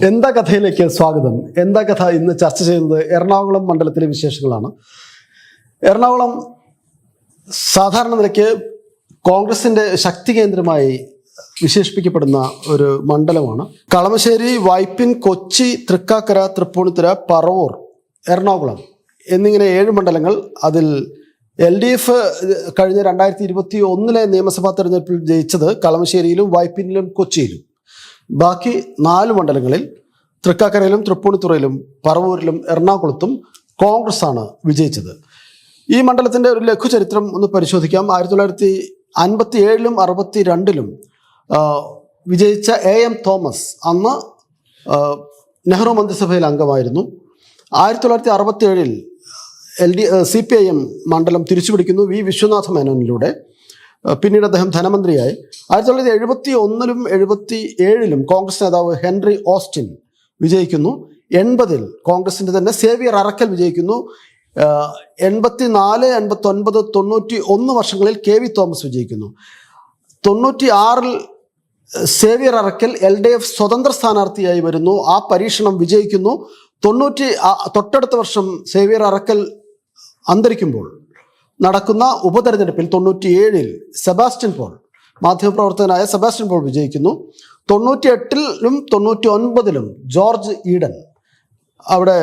എന്താ കഥയിലേക്ക് സ്വാഗതം. എന്താ കഥ ഇന്ന് ചർച്ച ചെയ്യുന്നത് എറണാകുളം മണ്ഡലത്തിലെ വിശേഷങ്ങളാണ്. എറണാകുളം സാധാരണ നിലയ്ക്ക് കോൺഗ്രസിന്റെ ശക്തി കേന്ദ്രമായി വിശേഷിപ്പിക്കപ്പെടുന്ന ഒരു മണ്ഡലമാണ്. കളമശ്ശേരി, വൈപ്പിൻ, കൊച്ചി, തൃക്കാക്കര, തൃപ്പൂണിത്തുറ, പറവൂർ, എറണാകുളം എന്നിങ്ങനെ 7 മണ്ഡലങ്ങൾ. അതിൽ LDF കഴിഞ്ഞ 2021 നിയമസഭാ തെരഞ്ഞെടുപ്പിൽ ജയിച്ചത് കളമശ്ശേരിയിലും വൈപ്പിനിലും കൊച്ചിയിലും. ബാക്കി 4 മണ്ഡലങ്ങളിൽ തൃക്കാക്കരയിലും തൃപ്പൂണിത്തുറയിലും പറവൂരിലും എറണാകുളത്തും കോൺഗ്രസ് ആണ് വിജയിച്ചത്. ഈ മണ്ഡലത്തിൻ്റെ ഒരു ലഘുചരിത്രം ഒന്ന് പരിശോധിക്കാം. 1957-ലും 62-ലും വിജയിച്ച AM തോമസ് അന്ന് നെഹ്റു മന്ത്രിസഭയിൽ അംഗമായിരുന്നു. 1967-ൽ CPIM മണ്ഡലം തിരിച്ചുപിടിക്കുന്നു V. വിശ്വനാഥ മേനോനിലൂടെ. പിന്നീട് അദ്ദേഹം ധനമന്ത്രിയായി. 1971-ലും 77-ലും കോൺഗ്രസ് നേതാവ് ഹെൻറി ഓസ്റ്റിൻ വിജയിക്കുന്നു. 80-ൽ കോൺഗ്രസിൻ്റെ തന്നെ സേവിയർ അറക്കൽ വിജയിക്കുന്നു. 84, 89, 91 വർഷങ്ങളിൽ KV തോമസ് വിജയിക്കുന്നു. 96-ൽ സേവിയർ അറക്കൽ LDF സ്വതന്ത്ര സ്ഥാനാർത്ഥിയായി വരുന്നു. ആ പരീക്ഷണം വിജയിക്കുന്നു. തൊട്ടടുത്ത വർഷം സേവിയർ അറക്കൽ അന്തരിക്കുമ്പോൾ നടക്കുന്ന ഉപതെരഞ്ഞെടുപ്പിൽ 97-ൽ സെബാസ്റ്റ്യൻ പോൾ, മാധ്യമപ്രവർത്തകനായ സെബാസ്റ്റ്യൻ പോൾ വിജയിക്കുന്നു. 98-ലും 99-ലും ജോർജ് ഈഡൻ, അവിടെ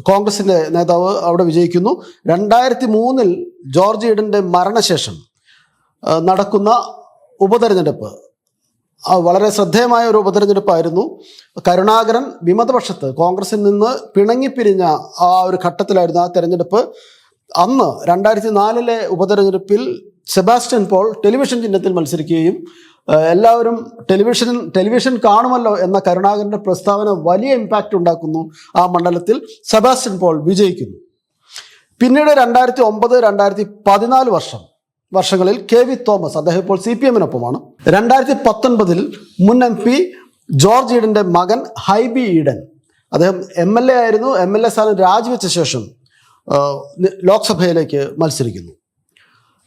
കോൺഗ്രസിൻ്റെ നേതാവ്, അവിടെ വിജയിക്കുന്നു. 2003-ൽ ജോർജ് ഈഡൻ്റെ മരണശേഷം നടക്കുന്ന ഉപതെരഞ്ഞെടുപ്പ് വളരെ ശ്രദ്ധേയമായ ഒരു ഉപതെരഞ്ഞെടുപ്പായിരുന്നു. കരുണാകരൻ വിമതപക്ഷത്ത് കോൺഗ്രസിൽ നിന്ന് പിണങ്ങിപ്പിരിഞ്ഞ ആ ഒരു ഘട്ടത്തിലായിരുന്നു ആ തെരഞ്ഞെടുപ്പ്. അന്ന് 2004-ലെ ഉപതെരഞ്ഞെടുപ്പിൽ സെബാസ്റ്റ്യൻ പോൾ ടെലിവിഷൻ ചിഹ്നത്തിൽ മത്സരിക്കുകയും എല്ലാവരും ടെലിവിഷൻ കാണുമല്ലോ എന്ന കരുണാകരൻ്റെ പ്രസ്താവന വലിയ ഇമ്പാക്റ്റ് ഉണ്ടാക്കുന്നു. ആ മണ്ഡലത്തിൽ സെബാസ്റ്റ്യൻ പോൾ വിജയിക്കുന്നു. പിന്നീട് 2009, 2014 വർഷങ്ങളിൽ KV തോമസ്, അദ്ദേഹം ഇപ്പോൾ CPM-നൊപ്പമാണ്. 2019-ൽ മുൻ MP ജോർജ് ഈഡൻ്റെ മകൻ ഹൈബി ഈഡൻ, അദ്ദേഹം MLA ആയിരുന്നു. MLA സ്ഥാനം രാജിവെച്ച ശേഷം ലോക്സഭയിലേക്ക് മത്സരിക്കുന്നു.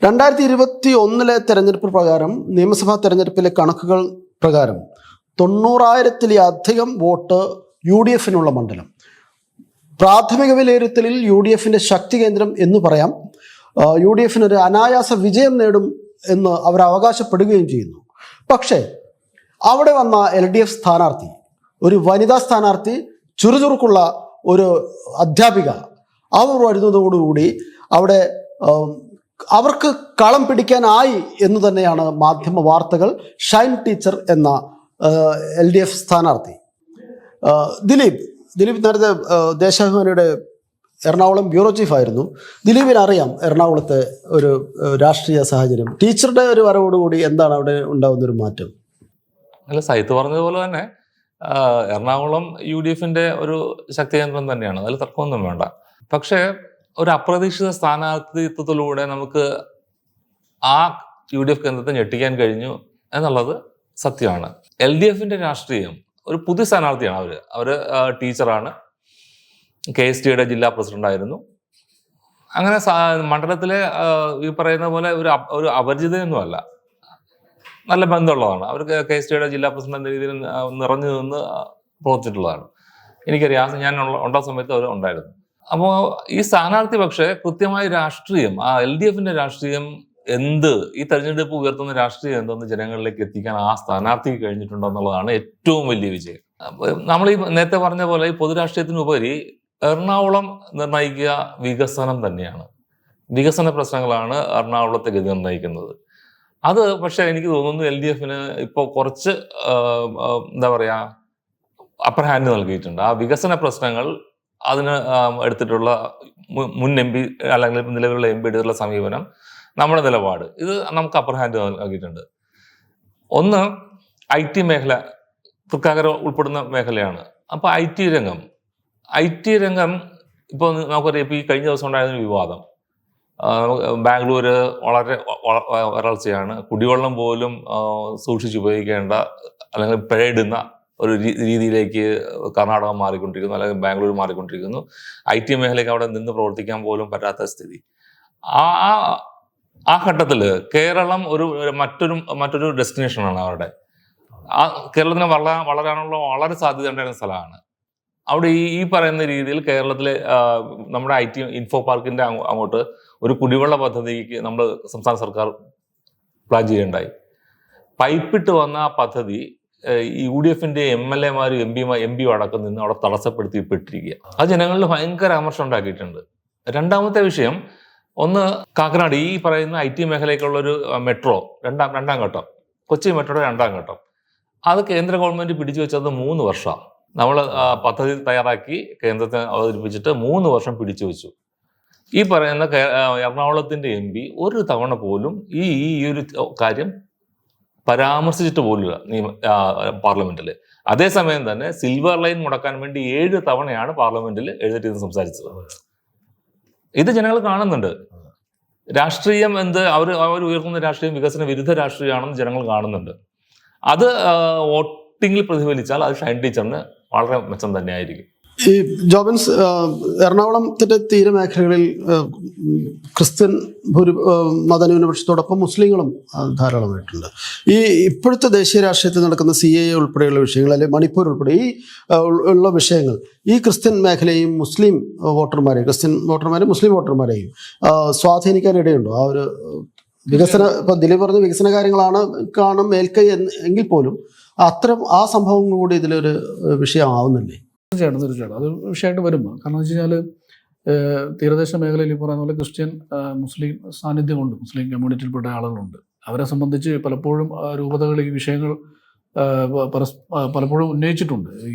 2021-ലെ തെരഞ്ഞെടുപ്പ് പ്രകാരം, നിയമസഭാ തെരഞ്ഞെടുപ്പിലെ കണക്കുകൾ പ്രകാരം 90,000-ലധികം വോട്ട് UDF-നുള്ള മണ്ഡലം. പ്രാഥമിക വിലയിരുത്തലിൽ UDF-ന്റെ ശക്തി കേന്ദ്രം എന്ന് പറയാം. UDF-നൊരു അനായാസ വിജയം നേടും എന്ന് അവർ അവകാശപ്പെടുകയും ചെയ്യുന്നു. പക്ഷേ അവിടെ വന്ന LDF സ്ഥാനാർത്ഥി, ഒരു വനിതാ സ്ഥാനാർത്ഥി, ചുറുചുറുക്കുള്ള ഒരു അധ്യാപിക, അവർ വരുന്നതോടുകൂടി അവിടെ അവർക്ക് കളം പിടിക്കാനായി എന്ന് തന്നെയാണ് മാധ്യമ വാർത്തകൾ. ഷൈൻ ടീച്ചർ എന്ന LDF സ്ഥാനാർത്ഥി. ദിലീപ് നേരത്തെ ദേശാഭിമാനിയുടെ എറണാകുളം ബ്യൂറോ ചീഫായിരുന്നു. ദിലീപിന് അറിയാം എറണാകുളത്തെ ഒരു രാഷ്ട്രീയ സാഹചര്യം. ടീച്ചറുടെ ഒരു വരവോടുകൂടി എന്താണ് അവിടെ ഉണ്ടാകുന്നൊരു മാറ്റം? അല്ല, സൈത്ത് പറഞ്ഞതുപോലെ തന്നെ എറണാകുളം UDF-ന്റെ ഒരു ശക്തി കേന്ദ്രം തന്നെയാണ്, അതിൽ തർക്കമൊന്നും വേണ്ട. പക്ഷേ ഒരു അപ്രതീക്ഷിത സ്ഥാനാർത്ഥിത്വത്തിലൂടെ നമുക്ക് ആ UDF കേന്ദ്രത്തെ ഞെട്ടിക്കാൻ കഴിഞ്ഞു എന്നുള്ളത് സത്യമാണ്. LDF-ന്റെ രാഷ്ട്രീയം, ഒരു പുതിയ സ്ഥാനാർത്ഥിയാണ് അവർ ടീച്ചറാണ്, KSTയുടെ ജില്ലാ പ്രസിഡന്റായിരുന്നു. അങ്ങനെ മണ്ഡലത്തിലെ ഈ പറയുന്ന പോലെ ഒരു അപരിചിതയൊന്നുമല്ല, നല്ല ബന്ധമുള്ളതാണ്. അവർ KSTയുടെ ജില്ലാ പ്രസിഡന്റ് എന്ന രീതിയിൽ നിറഞ്ഞു നിന്ന് പ്രവർത്തിച്ചിട്ടുള്ളതാണ്. എനിക്കറിയാം, ഞാൻ ഉണ്ടാ സമയത്ത് അവർ ഉണ്ടായിരുന്നു. അപ്പോൾ ഈ സ്ഥാനാർത്ഥി പക്ഷേ കൃത്യമായ രാഷ്ട്രീയം, ആ LDF-ന്റെ രാഷ്ട്രീയം ഈ തെരഞ്ഞെടുപ്പ് ഉയർത്തുന്ന രാഷ്ട്രീയം എന്തെന്ന് ജനങ്ങളിലേക്ക് എത്തിക്കാൻ ആ സ്ഥാനാർത്ഥിക്ക് കഴിഞ്ഞിട്ടുണ്ടോ എന്നുള്ളതാണ് ഏറ്റവും വലിയ വിജയം. നമ്മൾ ഈ നേരത്തെ പറഞ്ഞ പോലെ ഈ പൊതുരാഷ്ട്രീയത്തിനുപരി എറണാകുളം നിർണ്ണയിക്കുക വികസനം തന്നെയാണ്. വികസന പ്രശ്നങ്ങളാണ് എറണാകുളത്തെ ഗതി നിർണ്ണയിക്കുന്നത്. അത് പക്ഷെ എനിക്ക് തോന്നുന്നു LDF-ന് ഇപ്പോൾ കുറച്ച് എന്താ പറയുക, അപ്പർ ഹാൻഡ് നൽകിയിട്ടുണ്ട്. ആ വികസന പ്രശ്നങ്ങൾ അതിന് എടുത്തിട്ടുള്ള മുൻ MP അല്ലെങ്കിൽ നിലവിലുള്ള MP എടുത്തിട്ടുള്ള സമീപനം, നമ്മുടെ നിലപാട്, ഇത് നമുക്ക് അപ്പർ ഹാൻഡ് നൽകിയിട്ടുണ്ട്. ഒന്ന്, IT മേഖല, തൃക്കാക്കര ഉൾപ്പെടുന്ന മേഖലയാണ്. അപ്പോൾ IT രംഗം ഇപ്പോൾ നമുക്കറിയാം, ഇപ്പോൾ ഈ കഴിഞ്ഞ ദിവസം ഉണ്ടായിരുന്ന വിവാദം, ബാംഗ്ലൂർ വളരെ വരൾച്ചയാണ്, കുടിവെള്ളം പോലും സൂക്ഷിച്ചുപയോഗിക്കേണ്ട അല്ലെങ്കിൽ പിഴയിടുന്ന ഒരു രീതിയിലേക്ക് കർണാടക മാറിക്കൊണ്ടിരിക്കുന്നു, അല്ലെങ്കിൽ ബാംഗ്ലൂർ മാറിക്കൊണ്ടിരിക്കുന്നു. IT മേഖലയ്ക്ക് അവിടെ നിന്ന് പ്രവർത്തിക്കാൻ പോലും പറ്റാത്ത സ്ഥിതി. ആ ഘട്ടത്തിൽ കേരളം മറ്റൊരു ഡെസ്റ്റിനേഷനാണ് അവരുടെ. കേരളത്തിന് വളരാനുള്ള വളരെ സാധ്യത ഉണ്ടായിരുന്ന സ്ഥലമാണ്. അവിടെ ഈ പറയുന്ന രീതിയിൽ കേരളത്തിലെ നമ്മുടെ IT ഇൻഫോ പാർക്കിന്റെ അങ്ങോട്ട് ഒരു കുടിവെള്ള പദ്ധതിക്ക് നമ്മൾ സംസ്ഥാന സർക്കാർ പ്ലാൻ ചെയ്യുകയുണ്ടായി. പൈപ്പിട്ട് വന്ന ആ പദ്ധതി UDFന്റെ MLA-മാരും MP അടക്കം നിന്ന് അവിടെ തടസ്സപ്പെടുത്തിപ്പെട്ടിരിക്കുക. അത് ജനങ്ങളിൽ ഭയങ്കര ആകർഷണം ഉണ്ടാക്കിയിട്ടുണ്ട്. രണ്ടാമത്തെ വിഷയം, ഒന്ന് കാക്കനാട് ഈ പറയുന്ന IT മേഖലയ്ക്കുള്ള ഒരു മെട്രോ രണ്ടാം ഘട്ടം, കൊച്ചി മെട്രോയുടെ 2ാം ഘട്ടം, അത് കേന്ദ്ര ഗവൺമെന്റ് പിടിച്ചു വെച്ചത് 3 വർഷമാണ്. നമ്മൾ പദ്ധതി തയ്യാറാക്കി കേന്ദ്രത്തിന് അവതരിപ്പിച്ചിട്ട് 3 വർഷം പിടിച്ചു വെച്ചു. ഈ പറയുന്ന എറണാകുളത്തിന്റെ MP ഒരു തവണ പോലും ഈ ഒരു കാര്യം പരാമർശിച്ചിട്ട് പോലുമില്ല പാർലമെന്റിൽ. അതേസമയം തന്നെ സിൽവർ ലൈൻ മുടക്കാൻ വേണ്ടി 7 തവണയാണ് പാർലമെന്റിൽ എഴുന്നേറ്റ് സംസാരിച്ചത്. ഇത് ജനങ്ങൾ കാണുന്നുണ്ട്. രാഷ്ട്രീയം അവർ ഉയർത്തുന്ന രാഷ്ട്രീയം വികസന വിരുദ്ധ രാഷ്ട്രീയമാണെന്ന് ജനങ്ങൾ കാണുന്നുണ്ട്. അത് വോട്ടിങ്ങിൽ പ്രതിഫലിച്ചാൽ അത് ഷൈൻ ടീച്ചറിന് വളരെ മെച്ചം തന്നെയായിരിക്കും. ഈ ജോബൻസ്, എറണാകുളത്തിന്റെ തീരമേഖലകളിൽ ക്രിസ്ത്യൻ മതന്യൂനപക്ഷത്തോടൊപ്പം മുസ്ലിങ്ങളും ധാരാളമായിട്ടുണ്ട്. ഈ ഇപ്പോഴത്തെ ദേശീയ രാഷ്ട്രീയത്തിൽ നടക്കുന്ന CAA ഉൾപ്പെടെയുള്ള വിഷയങ്ങൾ, അല്ലെങ്കിൽ മണിപ്പൂർ ഉൾപ്പെടെ ഈ ഉള്ള വിഷയങ്ങൾ ഈ ക്രിസ്ത്യൻ മേഖലയെയും മുസ്ലിം വോട്ടർമാരെയും സ്വാധീനിക്കാനിടയുണ്ടോ? ആ ഒരു വികസന, ഇപ്പം ദിലീപ് പറഞ്ഞ വികസന കാര്യങ്ങളാണ് കാണും മേൽക്കൈ എങ്കിൽ പോലും അത്തരം ആ സംഭവങ്ങൾ കൂടി ഇതിലൊരു വിഷയമാവുന്നില്ലേ? തീർച്ചയായിട്ടും അത് വിഷയമായിട്ട് വരുമ്പോൾ, കാരണം വെച്ച് കഴിഞ്ഞാൽ തീരദേശ മേഖലയിൽ ഈ പറയുന്ന പോലെ ക്രിസ്ത്യൻ മുസ്ലിം സാന്നിധ്യമുണ്ട്, മുസ്ലിം കമ്മ്യൂണിറ്റിയിൽപ്പെട്ട ആളുകളുണ്ട്. അവരെ സംബന്ധിച്ച് പലപ്പോഴും രൂപതകൾ ഈ വിഷയങ്ങൾ പലപ്പോഴും ഉന്നയിച്ചിട്ടുണ്ട്. ഈ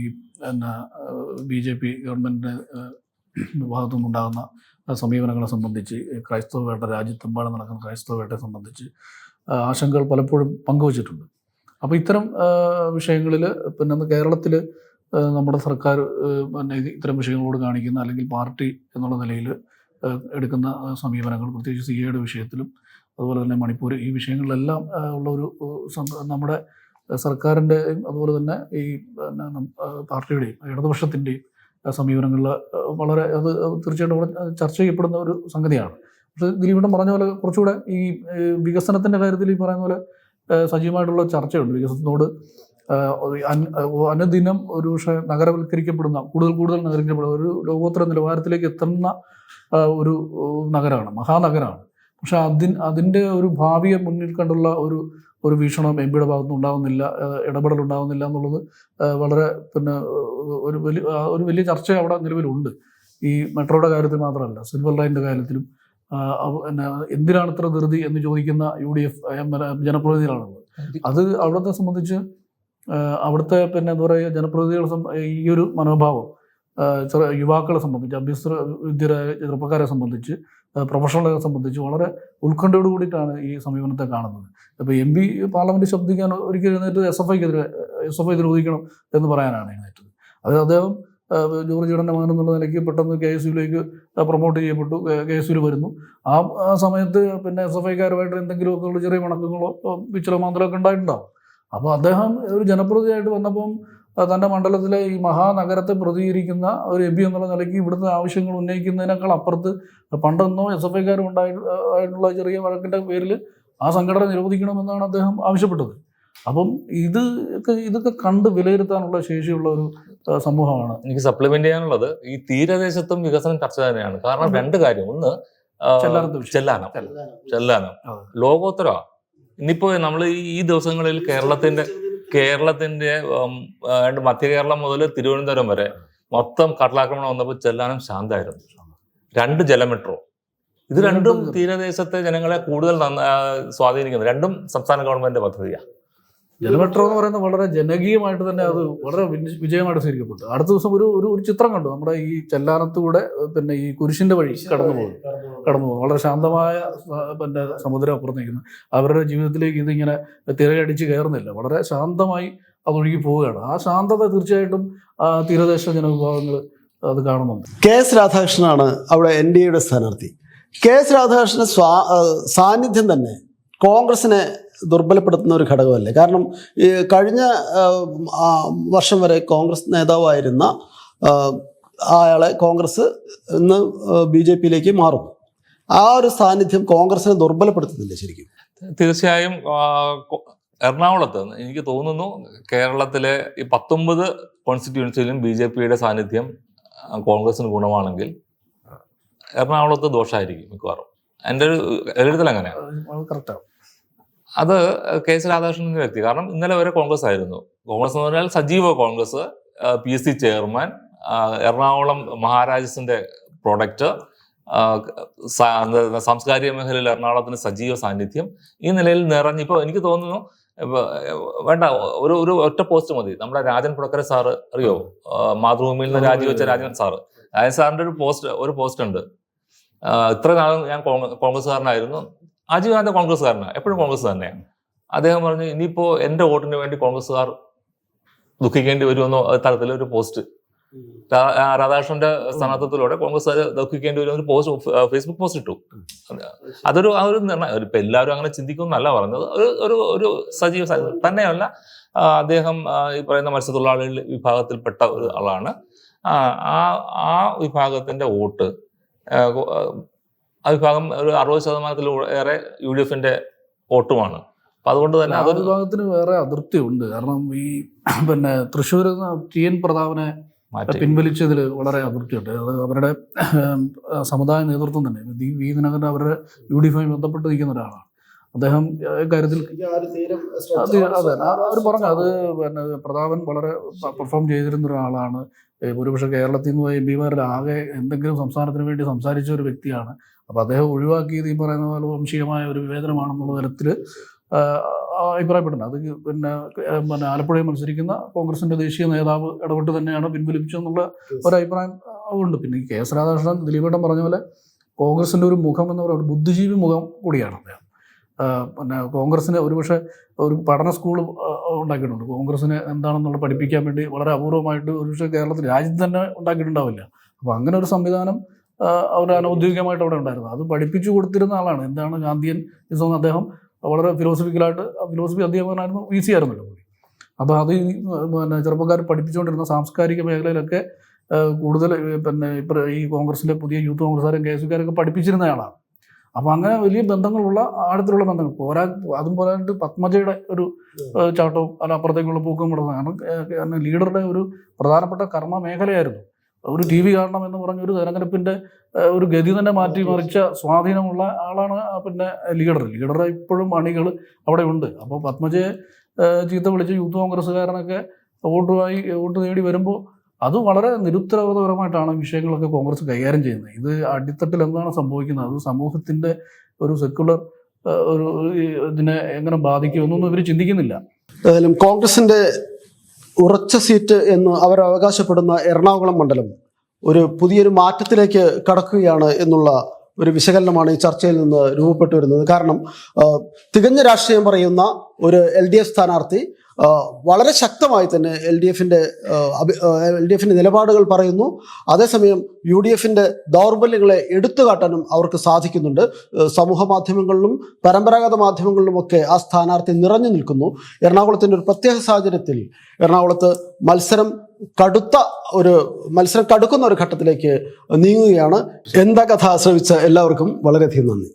BJP ഗവൺമെൻറ്റിൻ്റെ ഭാഗത്തു നിന്നുണ്ടാകുന്ന സമീപനങ്ങളെ സംബന്ധിച്ച്, ക്രൈസ്തവ വേട്ട, രാജ്യത്തെമ്പാടും നടക്കുന്ന ക്രൈസ്തവ വേട്ടയെ സംബന്ധിച്ച് ആശങ്കകൾ പലപ്പോഴും പങ്കുവച്ചിട്ടുണ്ട്. അപ്പോൾ ഇത്തരം വിഷയങ്ങളിൽ പിന്നെ കേരളത്തിൽ നമ്മുടെ സർക്കാർ ഇത്തരം വിഷയങ്ങളോട് കാണിക്കുന്ന, അല്ലെങ്കിൽ പാർട്ടി എന്നുള്ള നിലയിൽ എടുക്കുന്ന സമീപനങ്ങൾ, പ്രത്യേകിച്ച് CAA വിഷയത്തിലും അതുപോലെ തന്നെ മണിപ്പൂർ, ഈ വിഷയങ്ങളിലെല്ലാം ഉള്ള ഒരു നമ്മുടെ സർക്കാരിൻ്റെയും അതുപോലെ തന്നെ ഈ പാർട്ടിയുടെയും ഇടതുപക്ഷത്തിൻ്റെയും സമീപനങ്ങളിൽ വളരെ അത് തീർച്ചയായിട്ടും അവിടെ ചർച്ച ചെയ്യപ്പെടുന്ന ഒരു സംഗതിയാണ്. പക്ഷേ ദിലീപിനെ പറഞ്ഞ പോലെ കുറച്ചുകൂടെ ഈ വികസനത്തിൻ്റെ കാര്യത്തിൽ ഈ പറയുന്ന പോലെ സജീവമായിട്ടുള്ള ചർച്ചയുണ്ട്. വികസനത്തോട് അനുദിനം ഒരു പക്ഷേ നഗരവൽക്കരിക്കപ്പെടുന്ന, കൂടുതൽ നഗരീകരിക്കപ്പെടുന്ന ഒരു ലോകോത്തര നിലവാരത്തിലേക്ക് എത്തുന്ന ഒരു നഗരമാണ്, മഹാനഗരമാണ്. പക്ഷെ അതിൻ്റെ ഒരു ഭാവിയെ മുന്നിൽ കണ്ടുള്ള ഒരു വീക്ഷണം MP-യുടെ ഭാഗത്തുനിന്ന് ഉണ്ടാകുന്നില്ല, ഇടപെടൽ ഉണ്ടാകുന്നില്ല എന്നുള്ളത് വളരെ പിന്നെ ഒരു വലിയ ചർച്ച അവിടെ നിലവിലുണ്ട്. ഈ മെട്രോയുടെ കാര്യത്തിൽ മാത്രമല്ല, സിൽവർ ലൈനിൻ്റെ കാര്യത്തിലും എന്തിനാണ് ഇത്ര ധൃതി എന്ന് ചോദിക്കുന്ന UDF ജനപ്രതിനിധികളാണുള്ളത്. അത് അവിടത്തെ സംബന്ധിച്ച്, അവിടുത്തെ പിന്നെ എന്താ പറയുക, ജനപ്രതിനിധികളെ ഈ ഒരു മനോഭാവം യുവാക്കളെ സംബന്ധിച്ച്, അഭ്യസ്ത വിദ്യരായ ചെറുപ്പക്കാരെ സംബന്ധിച്ച്, പ്രൊഫഷണലുകളെ സംബന്ധിച്ച് വളരെ ഉത്കണ്ഠയോട് കൂടിയിട്ടാണ് ഈ സമീപനത്തെ കാണുന്നത്. അപ്പോൾ MP പാർലമെന്റ് ശബ്ദിക്കാൻ ഒരിക്കലും എഴുന്നേറ്റ് SFI നിരോധിക്കണം എന്ന് പറയാനാണ് എഴുന്നേറ്റത്. അത് അദ്ദേഹം ജോർജ് ഇടൻ്റെ മകൻ എന്നുള്ള നിലയ്ക്ക് പെട്ടെന്ന് KSUവിലേക്ക് പ്രൊമോട്ട് ചെയ്യപ്പെട്ടു, KSUവിൽ വരുന്നു. ആ സമയത്ത് പിന്നെ SFIക്കാരുമായിട്ട് എന്തെങ്കിലുമൊക്കെ ഉള്ള ചെറിയ വണക്കങ്ങളോ വിച്ചലമാന്തരമൊക്കെ ഉണ്ടായിട്ടുണ്ടാവും. അപ്പോൾ അദ്ദേഹം ഒരു ജനപ്രതിനിധിയായിട്ട് വന്നപ്പം തൻ്റെ മണ്ഡലത്തിലെ ഈ മഹാനഗരത്തെ പ്രതികരിക്കുന്ന ഒരു MP എന്നുള്ള നിലയ്ക്ക് ഇവിടുത്തെ ആവശ്യങ്ങൾ ഉന്നയിക്കുന്നതിനേക്കാൾ അപ്പുറത്ത് പണ്ടെന്നോ SFIക്കാരും ആയിട്ടുള്ള ചെറിയ വഴക്കിൻ്റെ പേരിൽ ആ സംഘടന നിരോധിക്കണമെന്നാണ് അദ്ദേഹം ആവശ്യപ്പെട്ടത്. അപ്പം ഇതൊക്കെ കണ്ട് വിലയിരുത്താനുള്ള ശേഷിയുള്ള ഒരു സമൂഹമാണ്. എനിക്ക് സപ്ലിമെന്റ് ചെയ്യാനുള്ളത് ഈ തീരദേശത്തും വികസനം ചർച്ച തന്നെയാണ്. കാരണം 2 കാര്യം, ഒന്ന് ചെല്ലാനം ലോകോത്തര. ഇനിയിപ്പോ നമ്മൾ ഈ ദിവസങ്ങളിൽ കേരളത്തിന്റെ മധ്യ കേരളം മുതൽ തിരുവനന്തപുരം വരെ മൊത്തം കടലാക്രമണം വന്നപ്പോൾ ചെല്ലാനം ശാന്തമായിരുന്നു. 2 ജലമെട്രോ, ഇത് രണ്ടും തീരദേശത്തെ ജനങ്ങളെ കൂടുതൽ സ്വാധീനിക്കുന്നത്. 2ഉം സംസ്ഥാന ഗവൺമെന്റ് പദ്ധതിയാണ്. ജലമെട്രോ എന്ന് പറയുന്നത് വളരെ ജനകീയമായിട്ട് തന്നെ അത് വളരെ വിജയമായിട്ട് സ്വീകരിക്കപ്പെട്ടു. അടുത്ത ദിവസം ഒരു ചിത്രം കണ്ടു, നമ്മുടെ ഈ ചെല്ലാനത്തൂടെ പിന്നെ ഈ കുരിശിന്റെ വഴി കടന്നു പോകും വളരെ ശാന്തമായ പിന്നെ സമുദ്രം അപ്പുറത്ത് നിൽക്കുന്നു. അവരുടെ ജീവിതത്തിലേക്ക് ഇതിങ്ങനെ തിരയടിച്ച് കയറുന്നില്ല, വളരെ ശാന്തമായി അതൊഴുകി പോവുകയാണ്. ആ ശാന്തത തീർച്ചയായിട്ടും തീരദേശ ജനവിഭാഗങ്ങൾ അത് കാണുന്നുണ്ട്. KS രാധാകൃഷ്ണനാണ് അവിടെ NDAയുടെ സ്ഥാനാർത്ഥി. KS രാധാകൃഷ്ണന്റെ സാന്നിധ്യം തന്നെ കോൺഗ്രസിനെ ദുർബലപ്പെടുത്തുന്ന ഒരു ഘടകമല്ലേ? കാരണം ഈ കഴിഞ്ഞ വർഷം വരെ കോൺഗ്രസ് നേതാവായിരുന്ന അയാളെ കോൺഗ്രസ് ഇന്ന് BJPയിലേക്ക് മാറും. ആ ഒരു സാന്നിധ്യം കോൺഗ്രസിനെ ദുർബലപ്പെടുത്തുന്നില്ല ശരിക്കും? തീർച്ചയായും എറണാകുളത്ത് എനിക്ക് തോന്നുന്നു കേരളത്തിലെ ഈ 19 കോൺസ്റ്റിറ്റ്യുവൻസിയിലും BJPയുടെ സാന്നിധ്യം കോൺഗ്രസിന് ഗുണമാണെങ്കിൽ എറണാകുളത്ത് ദോഷമായിരിക്കും മിക്കവാറും. എൻ്റെ ഒരു എഴുത്തിൽ അങ്ങനെയാണ്. കറക്റ്റാണ്. അത് KC രാധാകൃഷ്ണൻ എന്ന വ്യക്തി, കാരണം ഇന്നലെ വരെ കോൺഗ്രസ് ആയിരുന്നു. കോൺഗ്രസ് എന്ന് പറഞ്ഞാൽ സജീവ കോൺഗ്രസ്, PSC ചെയർമാൻ, എറണാകുളം മഹാരാജസിന്റെ പ്രൊഡക്റ്റ്, സാംസ്കാരിക മേഖലയിൽ എറണാകുളത്തിന് സജീവ സാന്നിധ്യം, ഈ നിലയിൽ നിറഞ്ഞിപ്പോൾ എനിക്ക് തോന്നുന്നു വേണ്ട ഒരു ഒറ്റ പോസ്റ്റ് മതി. നമ്മുടെ രാജൻ പുഴക്കര സാറ് അറിയോ, മാതൃഭൂമിയിൽ നിന്ന് രാജിവെച്ച രാജൻ സാറിന്റെ ഒരു പോസ്റ്റ് ഉണ്ട്. ഇത്ര നാളും ഞാൻ കോൺഗ്രസ്സുകാരനായിരുന്നു, ആജീവനാന്ത കോൺഗ്രസ്സുകാരനാണ്, എപ്പോഴും കോൺഗ്രസ് തന്നെയാണ്. അദ്ദേഹം പറഞ്ഞു ഇനിയിപ്പോ എന്റെ വോട്ടിന് വേണ്ടി കോൺഗ്രസ്സുകാർ ദുഃഖിക്കേണ്ടി വരുമെന്നോ തരത്തിലൊരു പോസ്റ്റ് രാധാകൃഷ്ണന്റെ സ്ഥാനാർത്ഥത്തിലൂടെ കോൺഗ്രസ്സുകാർ ദുഃഖിക്കേണ്ടി വരുന്ന ഒരു ഫേസ്ബുക്ക് പോസ്റ്റ് ഇട്ടു. അതൊരു ഇപ്പൊ എല്ലാവരും അങ്ങനെ ചിന്തിക്കുമെന്നല്ല പറഞ്ഞത്, ഒരു സജീവ തന്നെയല്ല. അദ്ദേഹം ഈ പറയുന്ന മത്സ്യത്തൊഴിലാളികൾ വിഭാഗത്തിൽപ്പെട്ട ഒരു ആളാണ്. ആ വിഭാഗത്തിന്റെ വോട്ട്, ആ വിഭാഗം ഒരു 60%-ലേറെ UDFന്റെ വോട്ടുമാണ്. അപ്പൊ അതുകൊണ്ട് തന്നെ ആ വിഭാഗത്തിന് വേറെ അതിർത്തി ഉണ്ട്. കാരണം ഈ തൃശ്ശൂർ TN പ്രതാപനെ പിൻവലിച്ചതിൽ വളരെ അതിർത്തിയുണ്ട്. അത് അവരുടെ സമുദായ നേതൃത്വം തന്നെ വി ദിനകരൻ അവരുടെ UDFുമായി ബന്ധപ്പെട്ട് നിൽക്കുന്ന ഒരാളാണ്. അദ്ദേഹം കാര്യത്തിൽ അതെ അവർ പറഞ്ഞു, അത് പ്രതാപൻ വളരെ പെർഫോം ചെയ്തിരുന്ന ഒരാളാണ്. ഭൂരിപക്ഷ കേരളത്തിൽ നിന്ന് MP-മാരിൽ ആകെ എന്തെങ്കിലും സംസ്ഥാനത്തിന് വേണ്ടി സംസാരിച്ച ഒരു വ്യക്തിയാണ്. അപ്പോൾ അദ്ദേഹം ഒഴിവാക്കിയത് ഈ പറയുന്ന പോലെ വംശീയമായ ഒരു വിവേചനമാണെന്നുള്ള തരത്തിൽ അഭിപ്രായപ്പെട്ടിട്ടുണ്ട്. അത് ആലപ്പുഴയിൽ മത്സരിക്കുന്ന കോൺഗ്രസിന്റെ ദേശീയ നേതാവ് ഇടപെട്ട് തന്നെയാണ് പിൻവലിപ്പിച്ചതെന്നുള്ള ഒരഭിപ്രായം ഉണ്ട്. പിന്നെ ഈ KS രാധാകൃഷ്ണൻ ദിലീപേട്ടൻ പറഞ്ഞ പോലെ കോൺഗ്രസിന്റെ ഒരു മുഖം എന്ന് പറയുന്നത് ബുദ്ധിജീവി മുഖം കൂടിയാണ് അദ്ദേഹം. കോൺഗ്രസിന് ഒരുപക്ഷെ ഒരു പഠന സ്കൂൾ ഉണ്ടാക്കിയിട്ടുണ്ട്. കോൺഗ്രസിനെ എന്താണെന്നുള്ള പഠിപ്പിക്കാൻ വേണ്ടി വളരെ അപൂർവമായിട്ട് ഒരുപക്ഷെ കേരളത്തിൽ രാജ്യത്ത് തന്നെ ഉണ്ടാക്കിയിട്ടുണ്ടാവില്ല. അപ്പോൾ അങ്ങനെ ഒരു സംവിധാനം അവർ അനൗദ്യോഗികമായിട്ട് അവിടെ ഉണ്ടായിരുന്നു. അത് പഠിപ്പിച്ചു കൊടുത്തിരുന്ന ആളാണ്. എന്താണ് ഗാന്ധിയൻ ഇസം. അദ്ദേഹം വളരെ ഫിലോസഫിക്കലായിട്ട് ഫിലോസഫി അധ്യാപകനായിരുന്നു, VC ആയിരുന്നല്ലോ പുള്ളി. അപ്പോൾ അത് ചെറുപ്പക്കാർ പഠിപ്പിച്ചുകൊണ്ടിരുന്ന സാംസ്കാരിക മേഖലയിലൊക്കെ കൂടുതൽ ഈ കോൺഗ്രസിലെ പുതിയ യൂത്ത് കോൺഗ്രസ്സുകാരും KSUകാരൊക്കെ പഠിപ്പിച്ചിരുന്ന ആളാണ്. അപ്പോൾ അങ്ങനെ വലിയ ബന്ധങ്ങളുള്ള ആഴത്തിലുള്ള ബന്ധങ്ങൾ അതും പോരായിട്ട് പത്മജയുടെ ഒരു ചാട്ടവും അപ്പുറത്തേക്കുള്ള പൂക്കം കൊടുക്കുന്നതാണ്. കാരണം ലീഡറുടെ ഒരു പ്രധാനപ്പെട്ട കർമ്മ മേഖലയായിരുന്നു. ഒരു TV കാണണം എന്ന് പറഞ്ഞ ഒരു തെരഞ്ഞെടുപ്പിന്റെ ഒരു ഗതി തന്നെ മാറ്റിമറിച്ച സ്വാധീനമുള്ള ആളാണ് ലീഡറുടെ ഇപ്പോഴും അണികൾ അവിടെ ഉണ്ട്. അപ്പോൾ പത്മജയെ ചീത്ത വിളിച്ച് യൂത്ത് കോൺഗ്രസ്സുകാരനൊക്കെ വോട്ട് നേടി വരുമ്പോൾ അത് വളരെ നിരുത്തരവാദപരമായിട്ടാണ് വിഷയങ്ങളൊക്കെ കോൺഗ്രസ് കൈകാര്യം ചെയ്യുന്നത്. ഇത് അടിത്തട്ടിൽ എന്താണ് സംഭവിക്കുന്നത്, അത് സമൂഹത്തിന്റെ ഒരു സെക്യുലർ ഒരു ഇതിനെ എങ്ങനെ ബാധിക്കുമെന്നൊന്നും ഇവർ ചിന്തിക്കുന്നില്ല. ഏതായാലും കോൺഗ്രസിന്റെ ഉറച്ച സീറ്റ് എന്ന് അവർ അവകാശപ്പെടുന്ന എറണാകുളം മണ്ഡലം ഒരു പുതിയൊരു മാറ്റത്തിലേക്ക് കടക്കുകയാണ് എന്നുള്ള ഒരു വിശകലനമാണ് ഈ ചർച്ചയിൽ നിന്ന് രൂപപ്പെട്ടു വരുന്നത്. കാരണം തികഞ്ഞ രാഷ്ട്രീയം പറയുന്ന ഒരു LDF സ്ഥാനാർത്ഥി വളരെ ശക്തമായി തന്നെ LDFന്റെ നിലപാടുകൾ പറയുന്നു. അതേസമയം UDFന്റെ ദൗർബല്യങ്ങളെ എടുത്തു കാട്ടാനും അവർക്ക് സാധിക്കുന്നുണ്ട്. സമൂഹ മാധ്യമങ്ങളിലും പരമ്പരാഗത മാധ്യമങ്ങളിലുമൊക്കെ ആ സ്ഥാനാർത്ഥി നിറഞ്ഞു നിൽക്കുന്നു. എറണാകുളത്തിൻ്റെ ഒരു പ്രത്യേക സാഹചര്യത്തിൽ എറണാകുളത്ത് മത്സരം കടുക്കുന്ന ഒരു ഘട്ടത്തിലേക്ക് നീങ്ങുകയാണ്. എന്താ കഥ ശ്രവിച്ച എല്ലാവർക്കും വളരെയധികം നന്ദി.